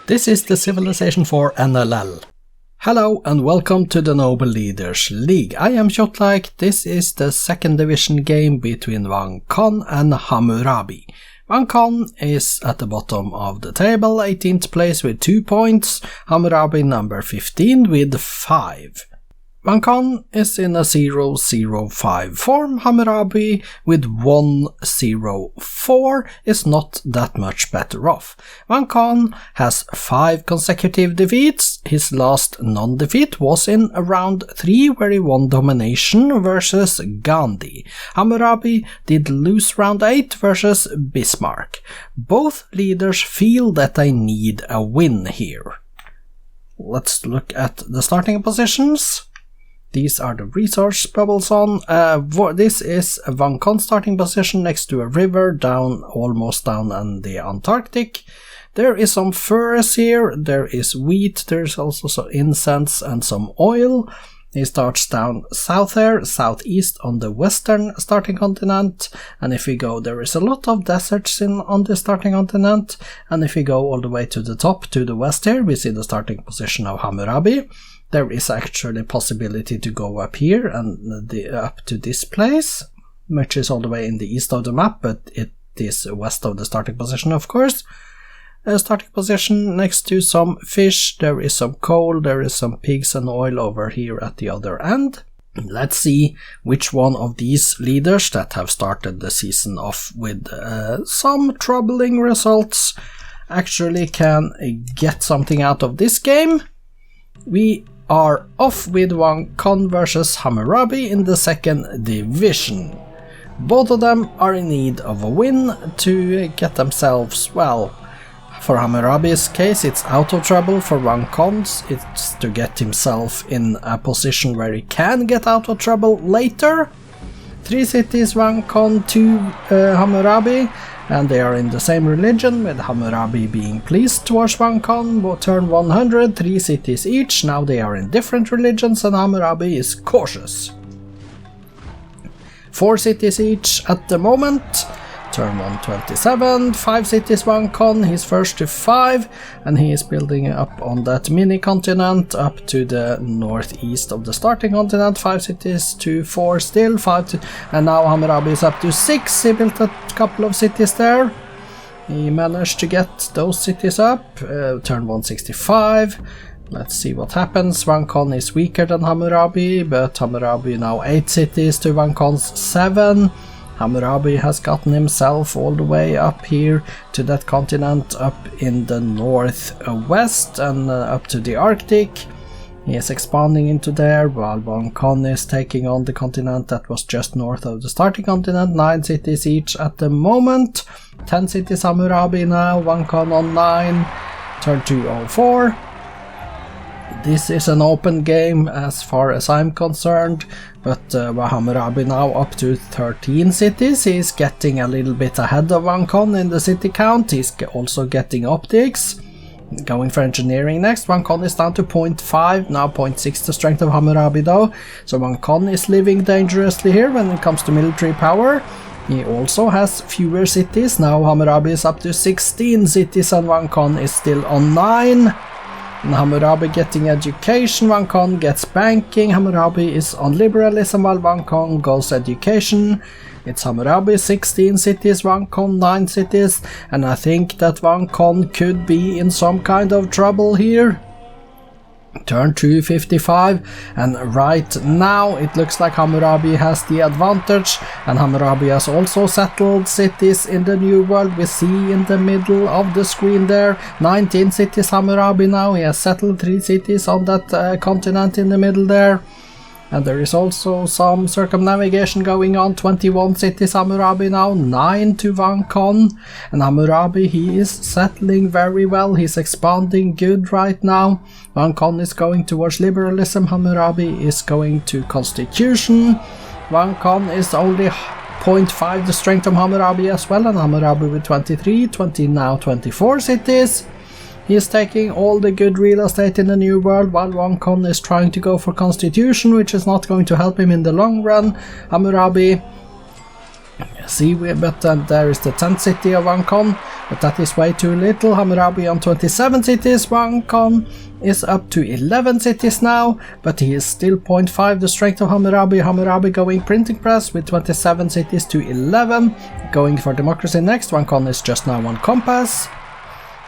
This is the Civilization 4 NLL. Hello and welcome to the Noble Leaders League. I am Kjotleik. This is the second division game between Wang Kon and Hammurabi. Wang Kon is at the bottom of the table, 18th place with 2 points, Hammurabi number 15 with 5. Wang Kon is in a 0-0-5 form. Hammurabi with 1-0-4 is not that much better off. Wang Kon has 5 consecutive defeats. His last non-defeat was in round 3 where he won domination versus Gandhi. Hammurabi did lose round 8 versus Bismarck. Both leaders feel that they need a win here. Let's look at the starting positions. These are the resource bubbles on. This is a Wang Kon starting position next to a river almost down in the Antarctic. There is some furs here, there is wheat, there's also some incense and some oil. He starts down south there, southeast on the western starting continent. And if we go, there is a lot of deserts on the starting continent. And if we go all the way to the top, to the west here, we see the starting position of Hammurabi. There is actually a possibility to go up here and up to this place, which is all the way in the east of the map, but it is west of the starting position, of course. A starting position next to some fish, there is some coal, there is some pigs and oil over here at the other end. Let's see which one of these leaders that have started the season off with some troubling results actually can get something out of this game. We are off with Wang Kon versus Hammurabi in the second division. Both of them are in need of a win to get themselves, well, for Hammurabi's case it's out of trouble, for Wang Kon's it's to get himself in a position where he can get out of trouble later. 3 cities Wang Kon, 2 Hammurabi, and they are in the same religion, with Hammurabi being pleased towards Wang Kon. Turn 100, 3 cities each. Now they are in different religions and Hammurabi is cautious. 4 cities each at the moment. Turn 127, 5 cities Wang Kon, he's first to 5, and he is building up on that mini continent up to the northeast of the starting continent. 5 cities to 4 still, 5 to, and now Hammurabi is up to 6. He built a couple of cities there. He managed to get those cities up. Turn 165. Let's see what happens. Wang Kon is weaker than Hammurabi, but Hammurabi now 8 cities to Wang Kon's 7. Hammurabi has gotten himself all the way up here to that continent up in the northwest and up to the Arctic. He is expanding into there while Wang Kon is taking on the continent that was just north of the starting continent. 9 cities each at the moment. 10 cities Hammurabi now, Wang Kon on 9. Turn 204. This is an open game as far as I'm concerned, but Hammurabi now up to 13 cities. He's getting a little bit ahead of Wang Kon in the city count. He's also getting optics. Going for engineering next. Wang Kon is down to 0.5, now 0.6 the strength of Hammurabi though. So Wang Kon is living dangerously here when it comes to military power. He also has fewer cities. Now Hammurabi is up to 16 cities and Wang Kon is still on 9. And Hammurabi getting education, Wang Kon gets banking. Hammurabi is on liberalism while Wang Kon goes education. It's Hammurabi 16 cities, Wang Kon 9 cities, and I think that Wang Kon could be in some kind of trouble here. Turn 255, and right now it looks like Hammurabi has the advantage, and Hammurabi has also settled cities in the New World. We see in the middle of the screen there 19 cities Hammurabi now. He has settled 3 cities on that continent in the middle there. And there is also some circumnavigation going on. 21 cities Hammurabi now, 9 to Wang Kon. And Hammurabi, he is settling very well. He's expanding good right now. Wang Kon is going towards liberalism. Hammurabi is going to constitution. Wang Kon is only 0.5 the strength of Hammurabi as well. And Hammurabi with 23, now 24 cities. He is taking all the good real estate in the New World, while Wang Kon is trying to go for constitution, which is not going to help him in the long run. Hammurabi, see, but there is the 10th city of Wang Kon. but that is way too little. Hammurabi on 27 cities. Wang Kon is up to 11 cities now, but he is still 0.5 the strength of Hammurabi. Hammurabi going printing press with 27 cities to 11. Going for democracy next. Wang Kon is just now 1 compass.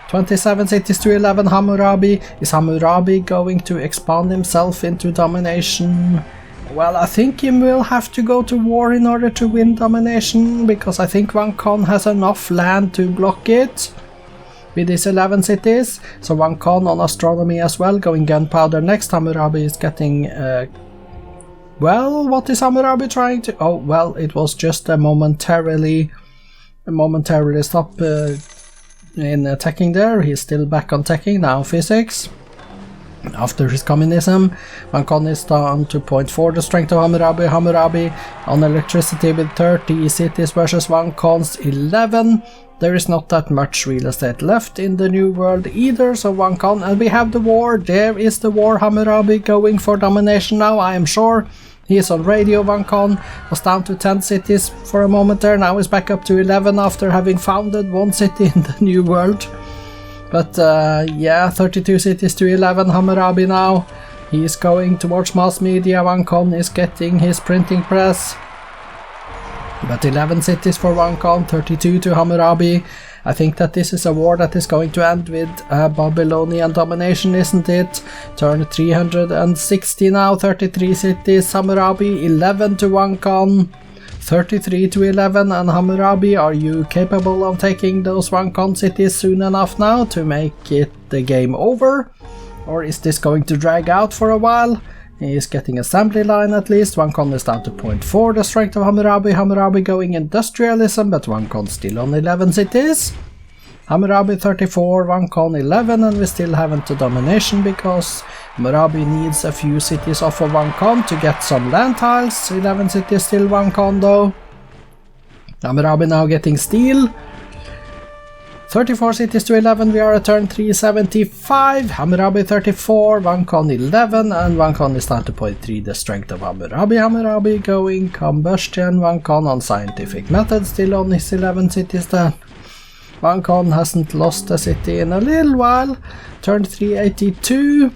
27 cities to 11 Hammurabi. Is Hammurabi going to expand himself into domination? Well, I think he will have to go to war in order to win domination, because I think Wang Kon has enough land to block it with his 11 cities. So Wang Kon on astronomy as well, going gunpowder next. Hammurabi is getting... well, what is Hammurabi trying to... oh, well, it was just a momentarily stop in teching there. He's still back on teching, now physics. After his communism, Wang Kon is down to 0.4 the strength of Hammurabi. Hammurabi on electricity with 30 cities versus Wang Kon's 11. There is not that much real estate left in the new world either, so Wang Kon, and we have the war. There is the war. Hammurabi going for domination now, I am sure. He is on radio. Wang Kon was down to 10 cities for a moment there, now is back up to 11 after having founded 1 city in the new world. But yeah, 32 cities to 11 Hammurabi now. He is going towards mass media. Wang Kon is getting his printing press. But 11 cities for Wang Kon, 32 to Hammurabi. I think that this is a war that is going to end with Babylonian domination, isn't it? Turn 360 now, 33 cities, Hammurabi, 11 to Wang Kon, 33 to 11, and Hammurabi, are you capable of taking those Wang Kon cities soon enough now to make it the game over? Or is this going to drag out for a while? He is getting assembly line at least. Wang Kon is down to 0.4 the strength of Hammurabi. Hammurabi going industrialism, but Wang Kon still on 11 cities. Hammurabi 34, Wang Kon 11, and we still haven't a domination because Hammurabi needs a few cities off of Wang Kon to get some land tiles. 11 cities still Wang Kon though. Hammurabi now getting steel. 34 cities to 11, we are at turn 375, Hammurabi 34, Wang Kon 11, and Wang Kon is down to 0.3 the strength of Hammurabi. Hammurabi going combustion, Wang Kon on scientific method, still on his 11 cities then. Wang Kon hasn't lost a city in a little while, turn 382,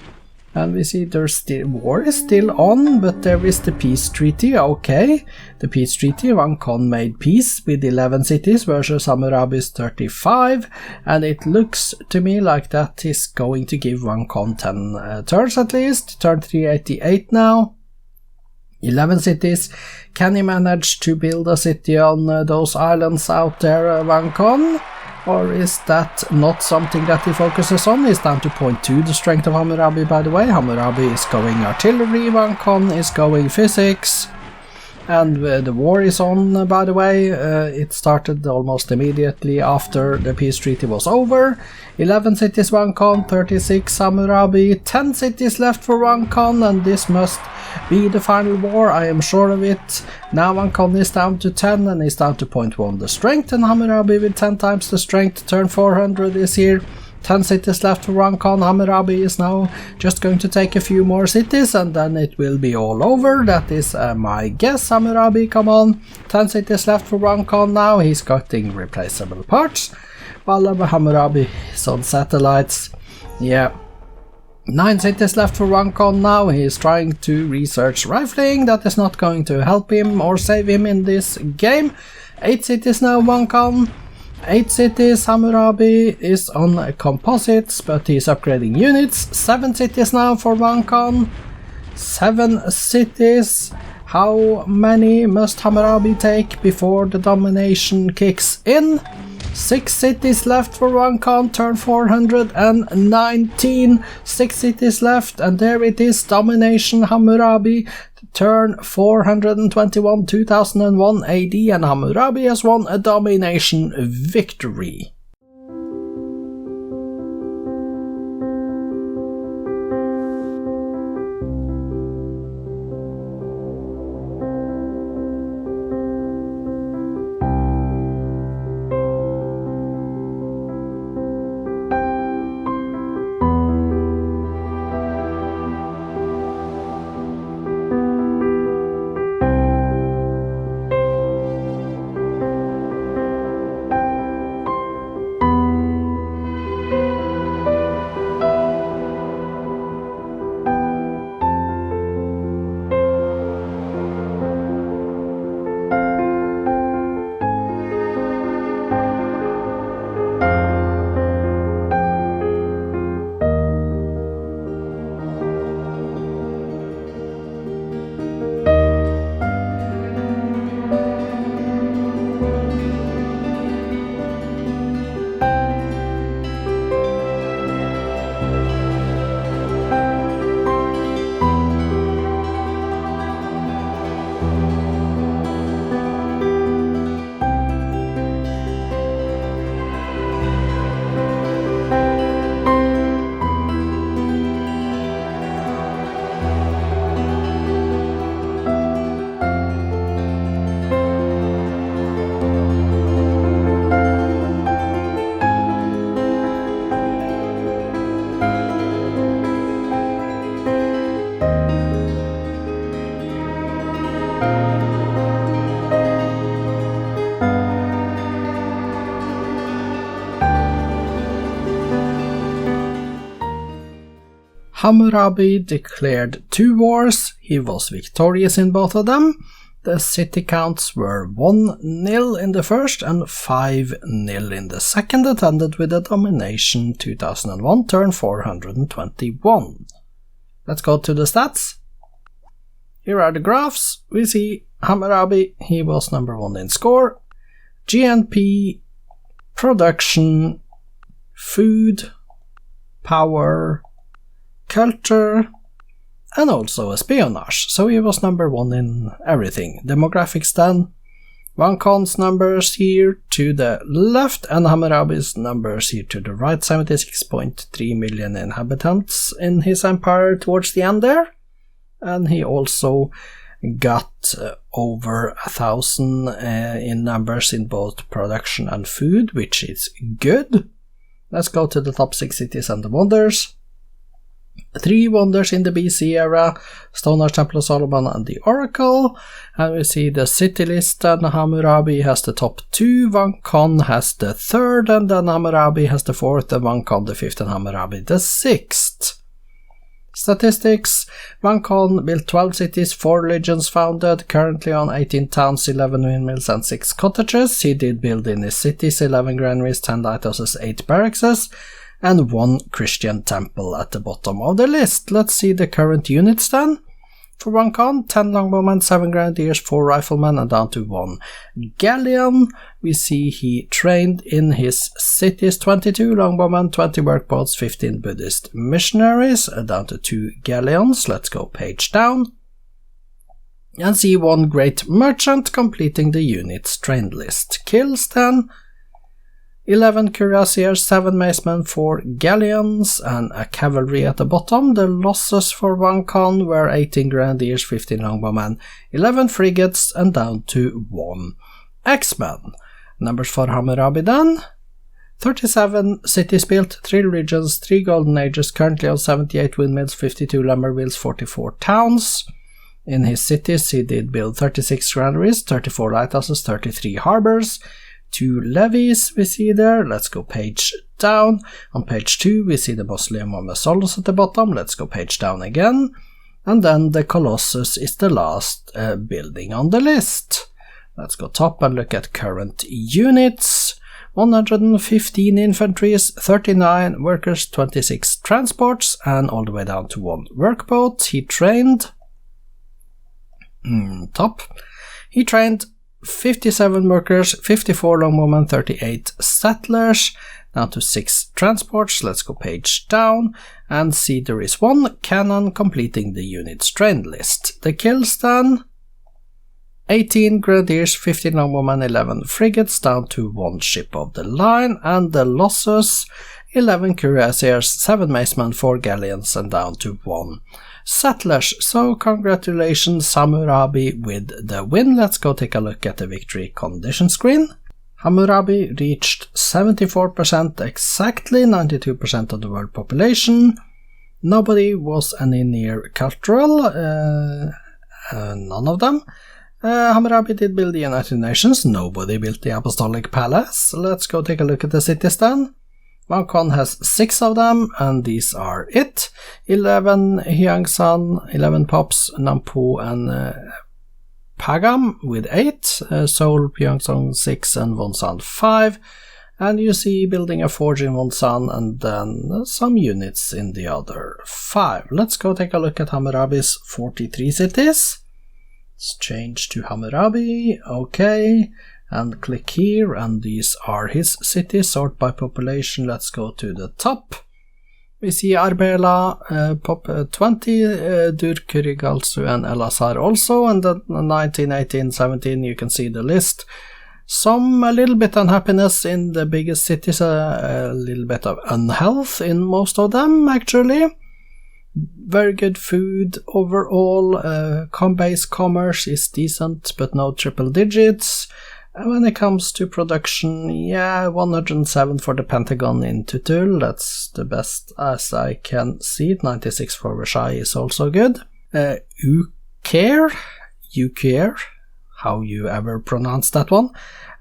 and we see there's still war is still on, but there is the peace treaty. Okay, the peace treaty. Wang Kon made peace with 11 cities versus Hammurabi's 35, and it looks to me like that is going to give Wang Kon 10 turns at least. Turn 388 now. 11 cities. Can he manage to build a city on those islands out there, Wang Kon? Or is that not something that he focuses on? He's down to 0.2 the strength of Hammurabi, by the way. Hammurabi is going artillery, Wang Kon is going physics. And the war is on, by the way. It started almost immediately after the peace treaty was over. 11 cities Wang Kon, 36 Hammurabi, 10 cities left for Wang Kon, and this must be the final war, I am sure of it. Now Wang Kon is down to 10 and is down to 0.1 the strength, and Hammurabi with 10 times the strength, turn 400 is here. 10 cities left for Wang Kon. Hammurabi is now just going to take a few more cities and then it will be all over. That is my guess. Hammurabi, come on. 10 cities left for Wang Kon now. He's getting replaceable parts. While Hammurabi is on satellites. Yeah. 9 cities left for Wang Kon now. He is trying to research rifling. That is not going to help him or save him in this game. 8 cities now, Wang Kon. 8 cities, Hammurabi is on composites, but he's upgrading units. 7 cities now for Wang Kon. 7 cities. How many must Hammurabi take before the domination kicks in? 6 cities left for Wang Kon, turn 419. 6 cities left, and there it is, domination Hammurabi. Turn 421, 2001 AD, and Hammurabi has won a domination victory. Hammurabi declared 2 wars. He was victorious in both of them. The city counts were 1-0 in the first and 5-0 in the second, that ended with a domination 2001, turn 421. Let's go to the stats. Here are the graphs. We see Hammurabi, he was number 1 in score. GNP, production, food, power, culture, and also espionage, so he was number 1 in everything. Demographics then, Wang Kon's numbers here to the left and Hammurabi's numbers here to the right, 76.3 million inhabitants in his empire towards the end there, and he also got over 1,000 in numbers in both production and food, which is good. Let's go to the top 6 cities and the wonders. 3 wonders in the BC era, Stone Age, Temple of Solomon and the Oracle, and we see the city list, and Hammurabi has the top 2, Wang Kon has the 3rd, and then Hammurabi has the 4th, and Wang Kon the 5th, and Hammurabi the 6th. Statistics, Wang Kon built 12 cities, 4 legions founded, currently on 18 towns, 11 windmills and 6 cottages. He did build in his cities 11 granaries, 10 lighthouses, 8 barracks, and 1 Christian temple at the bottom of the list. Let's see the current units then. For Wang Kon, 10 longbowmen, 7 grenadiers, 4 riflemen, and down to 1 galleon. We see he trained in his cities 22 longbowmen, 20 workboats, 15 Buddhist missionaries, down to 2 galleons. Let's go page down. And see 1 great merchant completing the units trained list. Kills then, 11 cuirassiers, 7 macemen, 4 galleons, and a cavalry at the bottom. The losses for Wang Kon were 18 grenadiers, 15 longbowmen, 11 frigates, and down to 1 X-Men. Numbers for Hammurabi then. 37 cities built, 3 regions, 3 golden ages, currently on 78 windmills, 52 lumber mills, 44 towns. In his cities he did build 36 granaries, 34 lighthouses, 33 harbors, 2 levies we see there. Let's go page down. On page 2 we see the mausoleum of Mausolus at the bottom. Let's go page down again. And then the Colossus is the last building on the list. Let's go top and look at current units. 115 infantries, 39 workers, 26 transports, and all the way down to 1 workboat. He trained top. He trained 57 workers, 54 longbowmen, 38 settlers, down to 6 transports. Let's go page down and see there is 1 cannon completing the unit's trained list. The kills then, 18 grenadiers, 15 longbowmen, 11 frigates, down to 1 ship of the line, and the losses, 11 cuirassiers, 7 macemen, 4 galleons, and down to 1 settlers. So congratulations Hammurabi with the win. Let's go take a look at the victory condition screen. Hammurabi reached 74% exactly, 92% of the world population. Nobody was any near cultural, none of them. Hammurabi did build the United Nations, nobody built the Apostolic Palace. Let's go take a look at the cities then. Wang Kon has 6 of them, and these are it. 11 Hyangsan, 11 Pops, Nampo, and Pagam with 8. Seoul, Pyeongchang 6, and Wonsan 5. And you see building a forge in Wonsan, and then some units in the other 5. Let's go take a look at Hammurabi's 43 cities. Let's change to Hammurabi, okay. And click here, and these are his cities, sort by population. Let's go to the top. We see Arbela, pop 20, Dur, Kurigalsu, and Elazar also, and then 19, 18, 17, you can see the list. A little bit unhappiness in the biggest cities, a little bit of unhealth in most of them, actually. Very good food overall, base commerce is decent, but no triple digits. When it comes to production, 107 for the Pentagon in Tutul, that's the best as I can see it. 96 for Versailles is also good. Ukier, how you ever pronounce that one.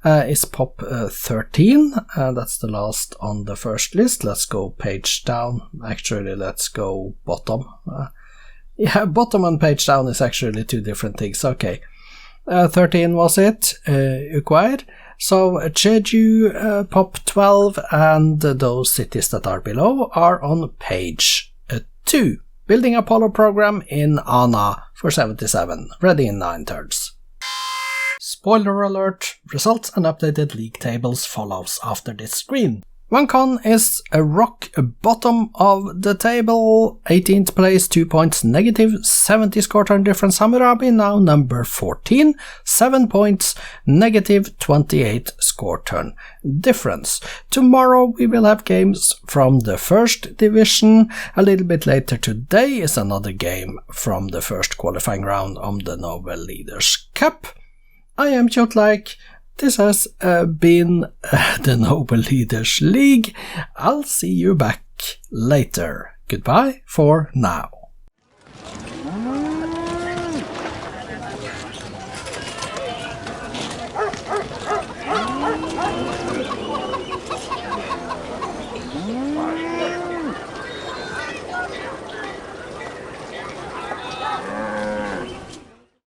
is pop 13. That's the last on the first list. Let's go page down. Actually, let's go bottom. Yeah, bottom and page down is actually two different things. Okay. 13 was it, acquired. So Jeju, pop 12, and those cities that are below are on page 2. Building Apollo program in Anna for 77, ready in 9/3. Spoiler alert, results and updated league tables follows after this screen. Wang Kon is a rock bottom of the table, 18th place, 2 points negative, 70 score turn difference. Hammurabi now number 14, 7 points negative, 28 score turn difference. Tomorrow we will have games from the first division. A little bit later today is another game from the first qualifying round of the Nobel Leaders Cup. I am Kjotleik. This has been the Nobel Leaders League. I'll see you back later. Goodbye for now.